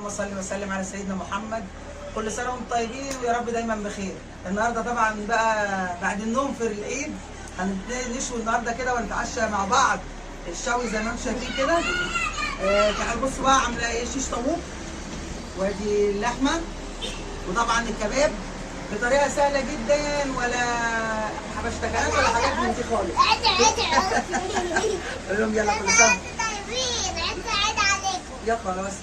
اللهم صل وسلم على سيدنا محمد. كل سنه وانتم طيبين ويا رب دايما بخير. النهارده طبعا بقى بعد النوم في العيد هنشوي النهارده كده ونتعشى مع بعض الشوي زي ما انتم شايفين كده. تعالوا بصوا بقى عامله ايه، شيش طاووق وادي اللحمه وطبعا الكباب بطريقه سهله جدا، ولا حبشتكنات ولا حاجات من دي خالص. قول لهم يلا كل سنه يا خلاص.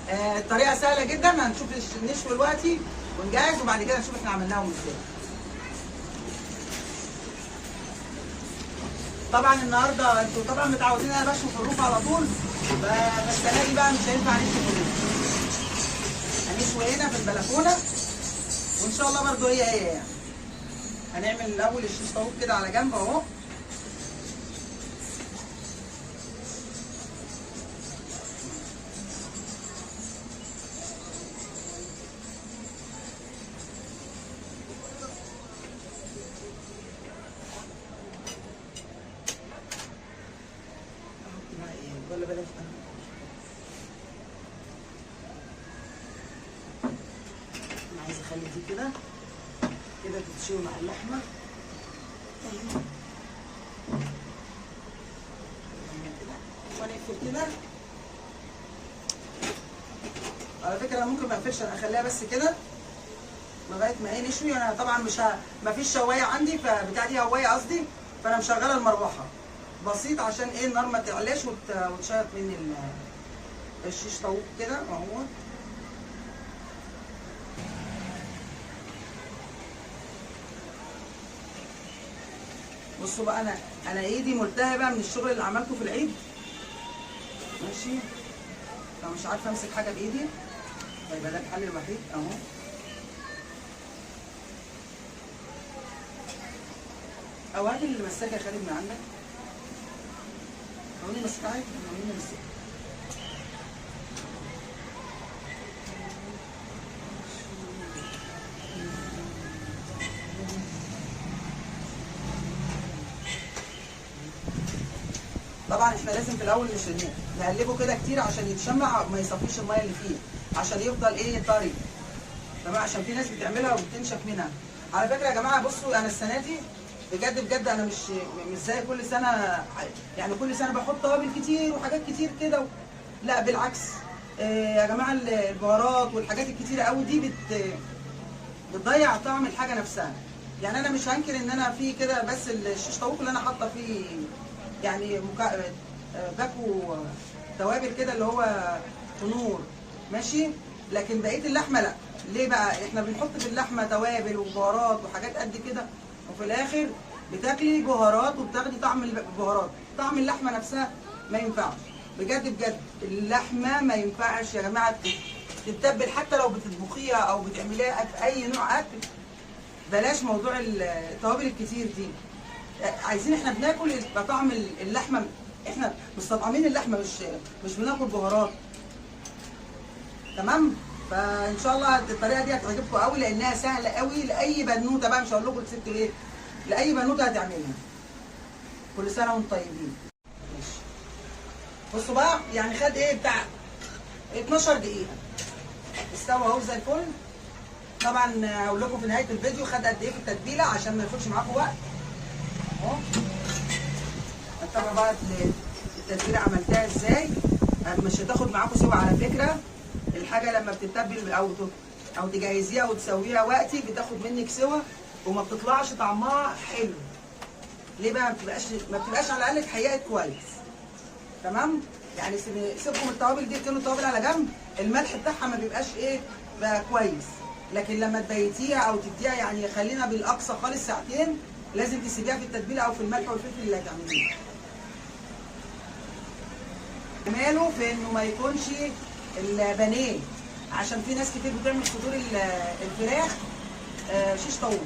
الطريقه سهله جدا، هنشوف نشوي دلوقتي ونجهز وبعد كده نشوف احنا عملناهم ازاي. طبعا النهارده انتوا طبعا متعودين انا بشوي في الروف على طول، بس السنه دي بقى مش هينفع نشوي في الروف، هنشوي هنا في البلكونه وان شاء الله برضو هي يعني. هنعمل الاول الشيش طاووق كده على جنب اهو. ولا بلاش انا عايزه اخلي دي كده كده تتشوي مع اللحمه. ونقفل كده. على فكره انا ممكن ما اقفلش، انا اخليها بس كده لغايه ما ايه نشوي. انا طبعا مش ما فيش شوايه عندي، فبتاع دي هوايه قصدي، فانا مشغله المروحه بسيط عشان ايه النار ما تعلاش وتشيط مني الشيش طاووق كده اهو. بصوا بقى انا ايدي ملتهبه من الشغل اللي عملته في العيد، ماشي؟ لو مش عارفه امسك حاجه بايدي هيبقى ده الحل الوحيد اهو. او هات المساكه يا خالد من عندك، هوني مسكه عادي، هوني مسكه. طبعا احنا لازم في الاول نقلبه كده كتير عشان يتشمع ما يصفيش الميه اللي فيه، عشان يفضل ايه طري تمام، عشان في ناس بتعملها وبتنشف منها. على فكره يا جماعه بصوا انا السنه دي بجد انا مش زي كل سنه، يعني كل سنه بحط توابل كتير وحاجات كتير كده لا بالعكس. يا جماعه البهارات والحاجات الكتيره قوي دي بتضيع طعم الحاجه نفسها. يعني انا مش هنكر ان انا في كده بس الشيش طاووق اللي انا حاطه فيه يعني باكو توابل كده اللي هو تنور ماشي، لكن بقيه اللحمه لا. ليه بقى؟ احنا بنحط في اللحمه توابل وبهارات وحاجات قد كده، وفي الاخر بتاكلي بهارات وبتاخدي طعم البهارات، طعم اللحمه نفسها ما ينفعش. بجد اللحمه ما ينفعش يا جماعه تتبل، حتى لو بتطبخيها او بتعمليها في اي نوع اكل بلاش موضوع التوابل الكتير دي. عايزين احنا بناكل يبقى طعم اللحمه، احنا مستطعمين اللحمه مش بناكل بهارات تمام. فان شاء الله الطريقه دي هتعجبكم قوي لانها سهله قوي لاي بنوته بقى، مش هقول لكم ست ايه، لاي بنوته هتعملها. كل سنه وانتم طيبين. ماشي بصوا بقى يعني خد ايه بتاع 12 دقيقه استوى اهو زي الفل. طبعا هقول لكم في نهايه الفيديو خد قد ايه في التتبيله عشان ما ياخدش معاكم وقت اهو. طبعا بقى التتبيله عملتها ازاي، مش هتاخد معاكم سوا على فكره. الحاجه لما بتتبل او تجهزيها وتسويها وقتي بتاخد منك سوا وما بتطلعش طعمها حلو. ليه بقى؟ ما بتبقاش على الاقل اتحققت كويس تمام. يعني سيبكم التوابل دي، اركنوا التوابل على جنب، الملح بتاعها ما بيبقاش ايه بقى كويس، لكن لما تبيتيها او تديها يعني خلينا بالاقصى خالص ساعتين لازم تسيبيها في التتبيله او في الملح والفلفل اللي هتعمليه. جماله في انه ما يكونش البانيه، عشان في ناس كتير بتعمل صدور الفراخ شيش طاووق.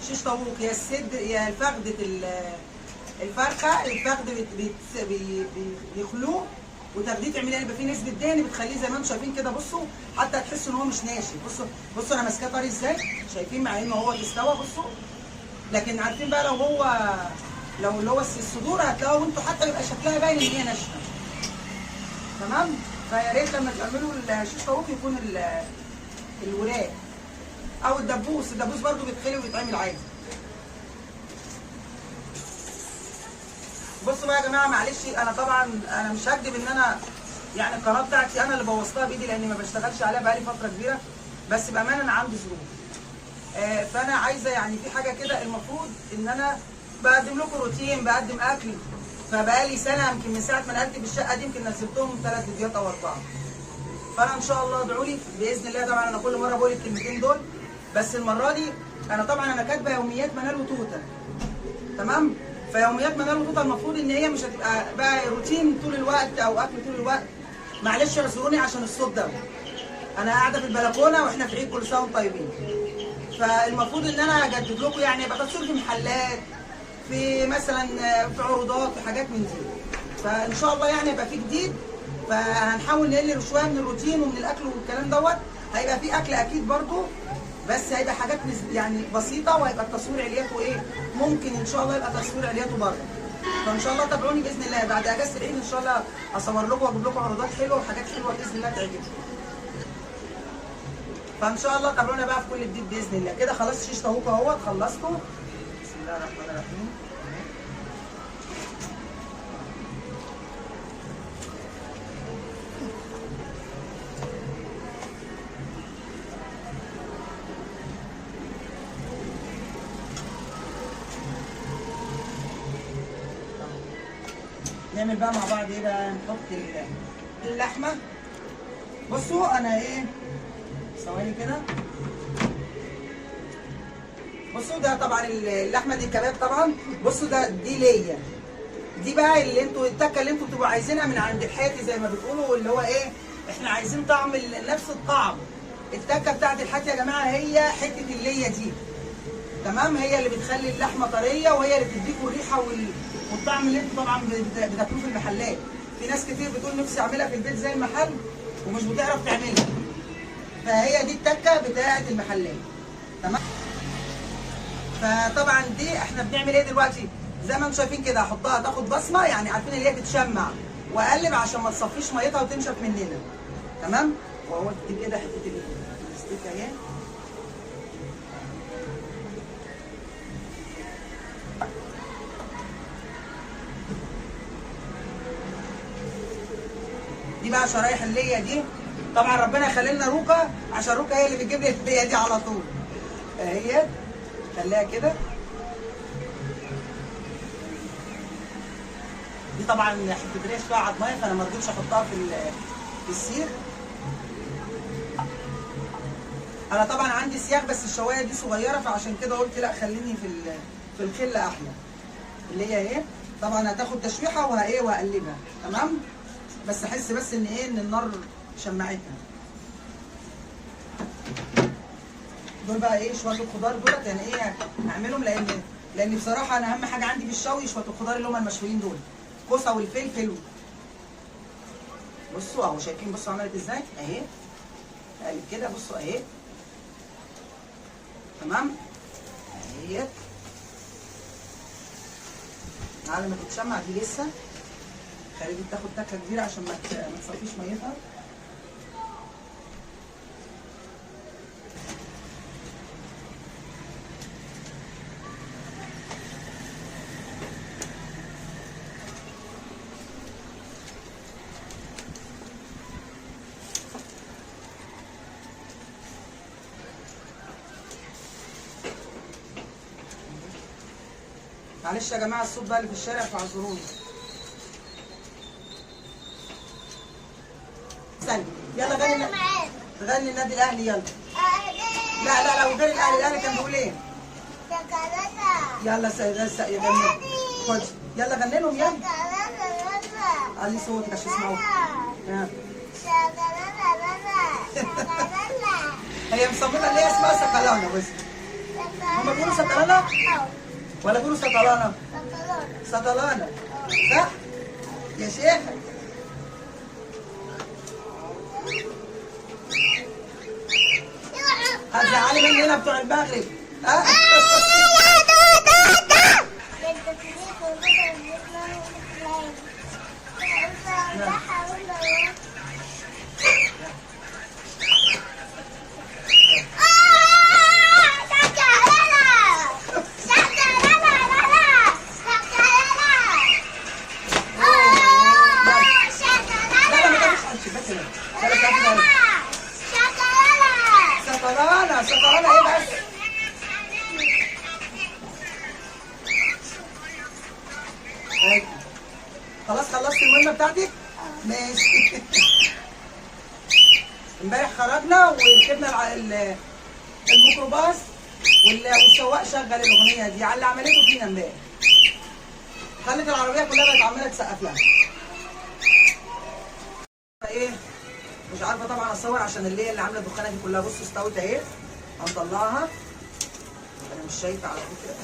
شيش طاووق يا الصدر يا فخده الفرخه، الفخذ بيخلوه وتاخديه تعمليه، يبقى فيه نسبه دهن بتخليه زي ما انتم شايفين كده. بصوا حتى تحسوا ان هو مش ناشف. بصوا انا ماسكاه طري ازاي، شايفين مع انه هو استوى بصوا. لكن عارفين بقى لو اللي هو الصدور هتلاقوا انتوا حتى بيبقى شكلها باين ان هي ناشفه تمام. فيا ريت لما تعملوا الشيش طاووق يكون الوراك او الدبوس برضو بيتخلي ويتعمل عادي. بصوا بقى يا جماعه، معلش انا طبعا انا مش هكدب ان انا يعني القناه بتاعتي انا اللي بوظتها بايدي لاني ما بشتغلش عليها بقالي فتره كبيره، بس بامانه انا عندي ظروف. فانا عايزه يعني في حاجه كده المفروض ان انا بقدم لكم روتين، بقدم اكل، فبقالي سنه يمكن من ساعه ما نقلت بالشقه دي يمكن نزلتهم 3 فيديوهات او 4. فانا ان شاء الله ادعوا لي باذن الله. طبعا انا كل مره بقول الكلمتين دول، بس المره دي انا طبعا انا كاتبه يوميات منال وتوته، تمام؟ فيوميات منال وتوته المفروض ان هي مش هتبقى بقى روتين طول الوقت او اكل طول الوقت. معلش اعذروني عشان الصوت ده، انا قاعده في البلكونه واحنا في عيد، كل سنه وانتم طيبين. فالمفروض ان انا اجدد لكم يعني يبقى تصوير في محلات، في مثلا في عروضات، في حاجات من دي. فان شاء الله يعني يبقى في جديد، فهنحاول نقلل شويه من الروتين ومن الاكل والكلام دوت. هيبقى في اكل اكيد برضو، بس هيبقى حاجات يعني بسيطه، وهيبقى التصوير علياته ايه ممكن ان شاء الله يبقى تصوير علياته بره. فان شاء الله تابعوني باذن الله بعد اجازه العيد ان شاء الله اصور لكم واجيب لكم عروضات حلوه وحاجات حلوه باذن الله تعجبكم. فان شاء الله تابعونا بقى في كل جديد باذن الله. كده خلاص شيش طاووق اهوت خلصته. بسم الله الرحمن الرحيم. نعمل بقى مع بعض ايه بقى، نحط اللحمه. بصوا انا ايه، ثواني كده. بصوا ده طبعا اللحمه دي كباب طبعا. بصوا دي ليا، دي بقى اللي انتوا التكه اللي انتوا بتبقوا عايزينها من عند الحاتي زي ما بتقولوا، اللي هو ايه، احنا عايزين طعم نفس الطعم. التكه بتاعت الحاتي يا جماعه هي حته الليا دي، تمام؟ هي اللي بتخلي اللحمه طريه، وهي اللي بتديكوا الريحه والطعم اللي انتوا طبعا بتاكلوه في المحلات. في ناس كتير بتقول نفسي اعملها في البيت زي المحل ومش بتعرف تعملها، فهي دي التكه بتاعت المحلات، تمام؟ فطبعا دي احنا بنعمل ايه دلوقتي؟ زي ما انتم شايفين كده، احطها تاخد بصمه، يعني عارفين اللي هي تتشمع، واقلب عشان ما تصفيش ميتها وتنشف مننا، تمام؟ واهو دي كده حته الستيك اهي. دي بقى شرايح اللية دي، طبعا ربنا يخلي لنا روكا، عشان روكا هي اللي بتجيب لي اللية دي على طول. اهي خليها كده. دي طبعا حته ريش فيها عضمايه، فانا ما رضيتش احطها في السيخ. انا طبعا عندي سياخ بس الشوايه دي صغيره، فعشان كده قلت لا خليني في الخله احلى. اللي هي ايه طبعا هتاخد تشويحه وهقلبها، تمام؟ بس احس بس ان ايه، ان النار شمعتها. دول بقى ايه شويه الخضار دولت، يعني ايه هعملهم لان بصراحه انا اهم حاجه عندي في الشوي شويه الخضار اللي هم المشويين دول، الكوسه والفلفل. بصوا اهو شايفين، بصوا عملت ازاي اهي، اقلب كده بصوا اهي، تمام؟ اهيت على ما تتشمع. دي لسه خلي دي تاخد تكه كبيره عشان ما تصفيش ميتها. معلش يا جماعه الصوت بقى اللي في الشارع فاعذروني. استني يلا غني النادي الاهلي يلا. لا وغير الاهلي كان بيقول ايه؟ يلا يا جماعه خد يلا غني لهم يلا. علي صوتك عشان يسمعوك. هي مصممه اللي هي اسمها سكلانه. بس هم بيقولوا سكلانه ولا بيقولوا سطلانه؟ سطلانه صح يا شيخ. هتزعلي مني هنا بتوع المغرب. ها سكرانه سكرانه ايه بس. خلاص خلصت المهمه بتاعتك؟ ماشي. امبارح خرجنا وركبنا الميكروباص والسواق شغل الاغنيه دي على اللي عملته فينا امبارح. خلت العربيه كلها بقت عماله تسقف لها. ايه مش عارفه طبعا اصور عشان اللي عامله الدخانه دي كلها. بصوا استوت اهي، هنطلعها. انا مش شايفه على فكره.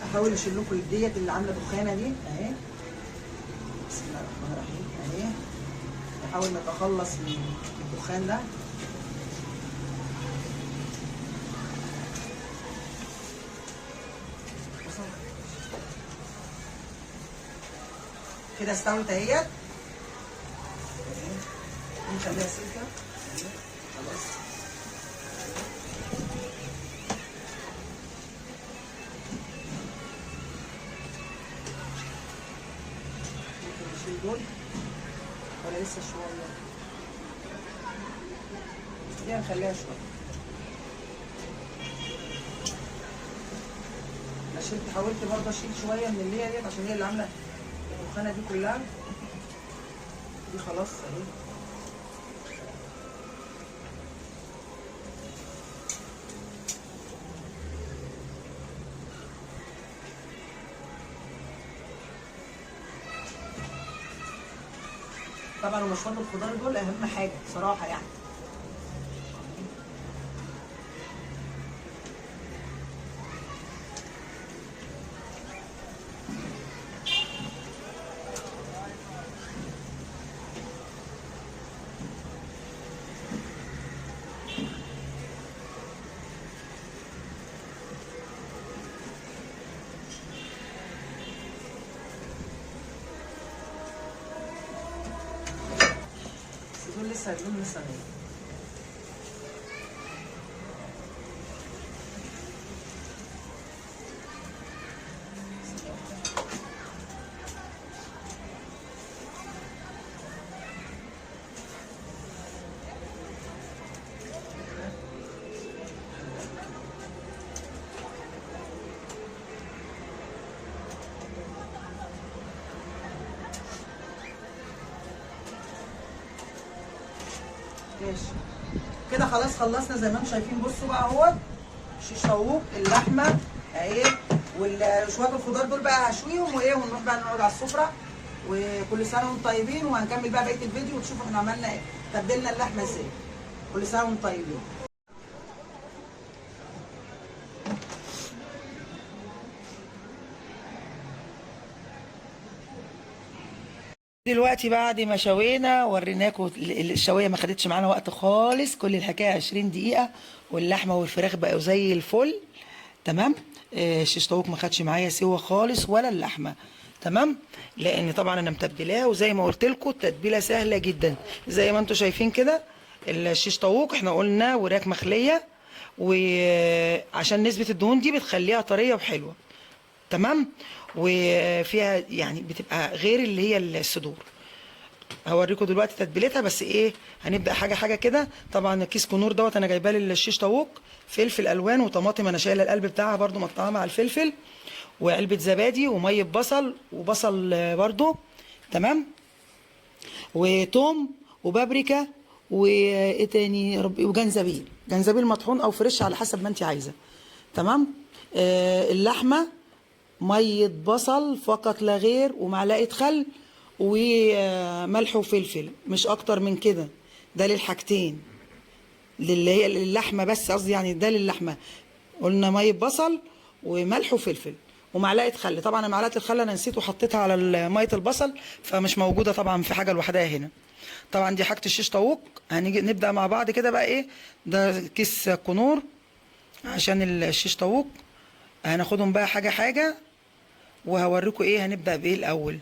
احاول اشيل لكم ديت اللي عامله دخانه دي اهي. بسم الله الرحمن الرحيم اهي. نحاول نتخلص من الدخان ده. كده استوت اهيت. نخليها سلكه خلاص. دول ولا لسه شويه؟ دي هنخليها شويه. انا حاولت برضه اشيل شويه من اللي هي ديت عشان هي اللي عامله الدخانه دي كلها. دي خلاص اهي. طبعا ومشروب الخضار دول اهم حاجه بصراحه يعني. دول لسه هيدوم لسه نايم. ماشي كده خلاص خلصنا زي ما انتم شايفين. بصوا بقى اهوت شيش طاووق، اللحمه اهي، وشويه الخضار دول بقى هشويهم وايه، ونروح بقى نقعد على السفره. وكل سنه وانتم طيبين، وهنكمل بقى بقيه الفيديو وتشوفوا احنا عملنا ايه، تبلنا اللحمه ازاي. كل سنه وانتم طيبين. دلوقتي بعد ما شوينا وريناكم الشويه ما خدتش معانا وقت خالص، كل الحكايه 20 دقيقه، واللحمه والفراخ بقوا زي الفل. تمام. الشيش طاووق ما خدش معايا سوا خالص ولا اللحمه. تمام. لان طبعا انا متبلاه، وزي ما قلت لكم التتبيله سهله جدا زي ما انتم شايفين كده. الشيش طاووق احنا قلنا وراك مخليه، وعشان نسبه الدهون دي بتخليها طريه وحلوه. تمام. وفيها يعني بتبقى غير اللي هي الصدور. هوريكم دلوقتي تتبيلتها، بس ايه هنبدا حاجه حاجه كده. طبعا كيس كنور دوت انا جايباه للشيش طاووق، فلفل الوان وطماطم انا شايله القلب بتاعها برده مقطعها مع الفلفل، وعلبه زبادي وميه بصل وبصل برده. تمام. وتوم وبابريكا وايه تاني يا ربي، وجنزبيل، جنزبيل مطحون او فريش على حسب ما انت عايزه. تمام. اللحمه ميه بصل فقط لا غير، ومعلقه خل وملح وفلفل، مش اكتر من كده. ده للحاجتين، اللي هي اللحمه بس، قصدي يعني ده للحمه. قلنا ميه بصل وملح وفلفل ومعلقه خل. طبعا معلقه الخل انا نسيت وحطيتها على ميه البصل، فمش موجوده طبعا في حاجه لوحدها هنا. طبعا دي حاجه الشيش طاووق. هنيجي نبدا مع بعض كده بقى. ايه ده؟ كيس كنور عشان الشيش طاووق. هناخدهم بقى حاجه حاجه، وهوريكم ايه هنبدا بايه الاول.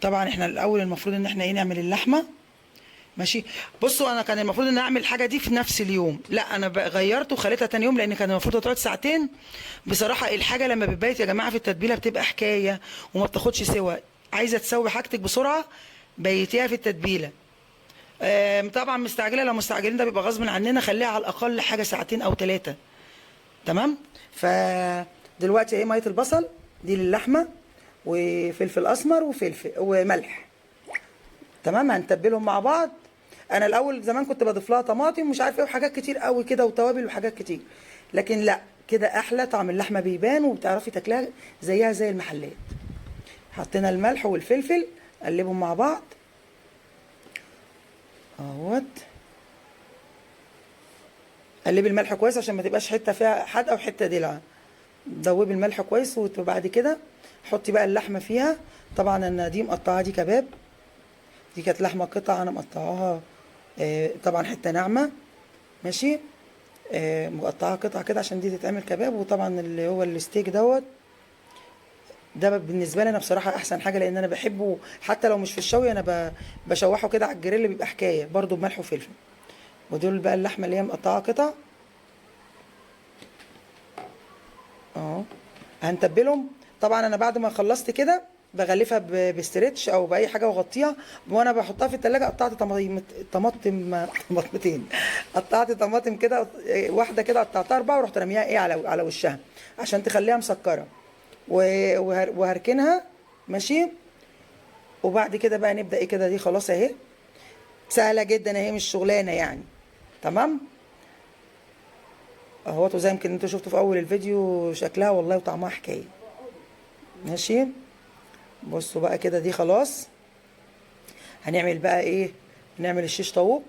طبعا احنا الاول المفروض ان احنا ايه نعمل اللحمه. ماشي. بصوا انا كان المفروض ان اعمل الحاجه دي في نفس اليوم، لا انا غيرت وخليتها تاني يوم، لان كان المفروض تقعد ساعتين. بصراحه الحاجه لما بتبيت يا جماعه في التتبيله بتبقى حكايه وما بتاخدش سوا. عايزه تسوي حاجتك بسرعه، بيتيها في التتبيله. طبعا مستعجله، لو مستعجلين ده بيبقى غصب عننا، خليها على الاقل حاجه ساعتين او 3. تمام. فدلوقتي ايه، ميه البصل دي للحمه، وفلفل اسمر وفلفل وملح. تمام. هنتبلهم مع بعض. انا الاول زمان كنت بضيف لها طماطم ومش عارف ايه وحاجات كتير قوي كده وتوابل وحاجات كتير، لكن لا، كده احلى، طعم اللحمه بيبان وبتعرفي تاكلها زيها زي المحلات. حطينا الملح والفلفل، قلبهم مع بعض اهوت. قلبي الملح كويس عشان ما تبقاش حته فيها حدقه وحته دلعه. دوبي الملح كويس، وبعد كده حطي بقى اللحمه فيها. طبعا انا دي مقطعه، دي كباب، دي كانت لحمه قطع انا مقطعاها طبعا حته ناعمه، ماشي. مقطعاها قطع كده عشان دي تتعمل كباب. وطبعا اللي هو الستيك ده بالنسبه لي انا بصراحه احسن حاجه، لان انا بحبه حتى لو مش في الشوي، انا بشوحه كده على الجريل، بيبقى حكايه برده بملح وفلفل. ودول بقى اللحمه اللي هي مقطعه قطع اهو. هنتبلهم. طبعا انا بعد ما خلصت كده بغلفها بستريتش او باي حاجه واغطيها. وانا بحطها في التلاجة قطعت طماطمتين. قطعت طماطم كده، واحده كده قطعتها 4 ورحت رميها ايه على وشها عشان تخليها مسكره. وهركنها، ماشي. وبعد كده بقى نبدا ايه كده، دي خلاص اهي، سهله جدا اهي، مش شغلانه يعني. تمام اهوت. وزي يمكن انتوا شفتوا في اول الفيديو شكلها والله وطعمها حكايه، ماشي. بصوا بقى كده دي خلاص. هنعمل بقى ايه، نعمل الشيش طاووق.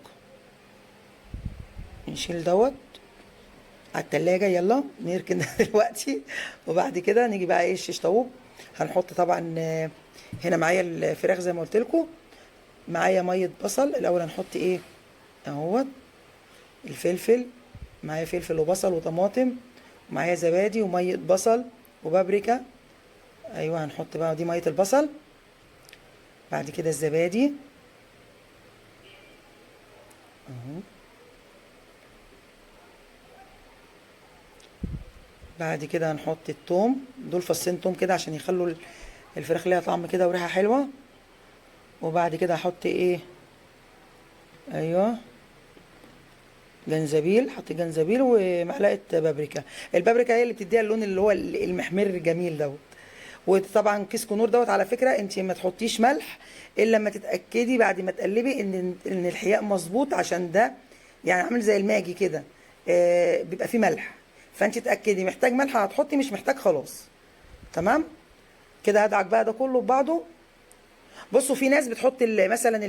نشيل على التلاجة، يلا نركن ده دلوقتي. وبعد كده نيجي بقى ايه الشيش طاووق. هنحط طبعا هنا معايا الفراخ زي ما قلت لكم، معايا ميه بصل. الاول هنحط ايه اهوت الفلفل، معايا فلفل وبصل وطماطم، ومعايا زبادي وميه بصل وبابريكا. ايوه هنحط بقى دي ميه البصل، بعد كده الزبادي اهو، بعد كده هنحط التوم. دول فصين توم كده عشان يخلوا الفراخ ليها طعم كده وريحه حلوه. وبعد كده هحط ايه، ايوه جنزبيل. حط جنزبيل ومعلقه بابريكا. البابريكا هي اللي بتديها اللون اللي هو المحمر الجميل وطبعا كيس كنور على فكره انت ما تحطيش ملح الا لما تتاكدي بعد ما تقلبي ان الحياء مظبوط، عشان ده يعني عامل زي الماجي كده، بيبقى فيه ملح. فانت تاكدي محتاج ملح هتحطي، مش محتاج خلاص. تمام كده. هدعك بقى ده كله ببعضه. بصوا في ناس بتحط مثلا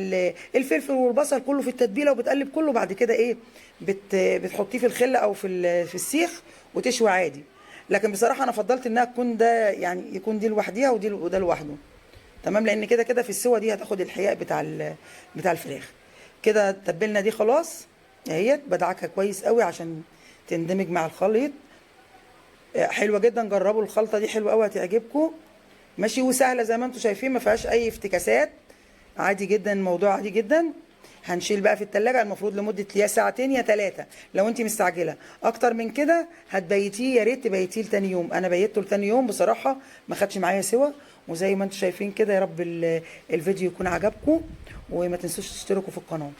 الفلفل والبصل كله في التتبيله وبتقلب كله، بعد كده ايه بتحطيه في الخله او في السيخ وتشوي عادي. لكن بصراحه انا فضلت انها تكون ده يعني يكون دي لوحديها وده لوحده. تمام. لان كده كده في السوا دي هتاخد الحياء بتاع الفراخ. كده تبلنا دي خلاص اهيت. بدعكها كويس قوي عشان تندمج مع الخليط. حلوه جدا، جربوا الخلطه دي حلوه قوي هتعجبكم، ماشي. وسهله زي ما انتم شايفين، ما فيهاش اي افتكاسات، عادي جدا، الموضوع عادي جدا. هنشيل بقى في التلاجة المفروض لمدة يا ساعتين يا 3 لو انت مستعجلة. اكتر من كده هتبيتيه، يا ريت تبيتيه لتاني يوم. انا بيته لتاني يوم بصراحة، ما خدش معايا سوا. وزي ما انتم شايفين كده، يا رب الفيديو يكون عجبكم، وما تنسوش تشتركوا في القناة.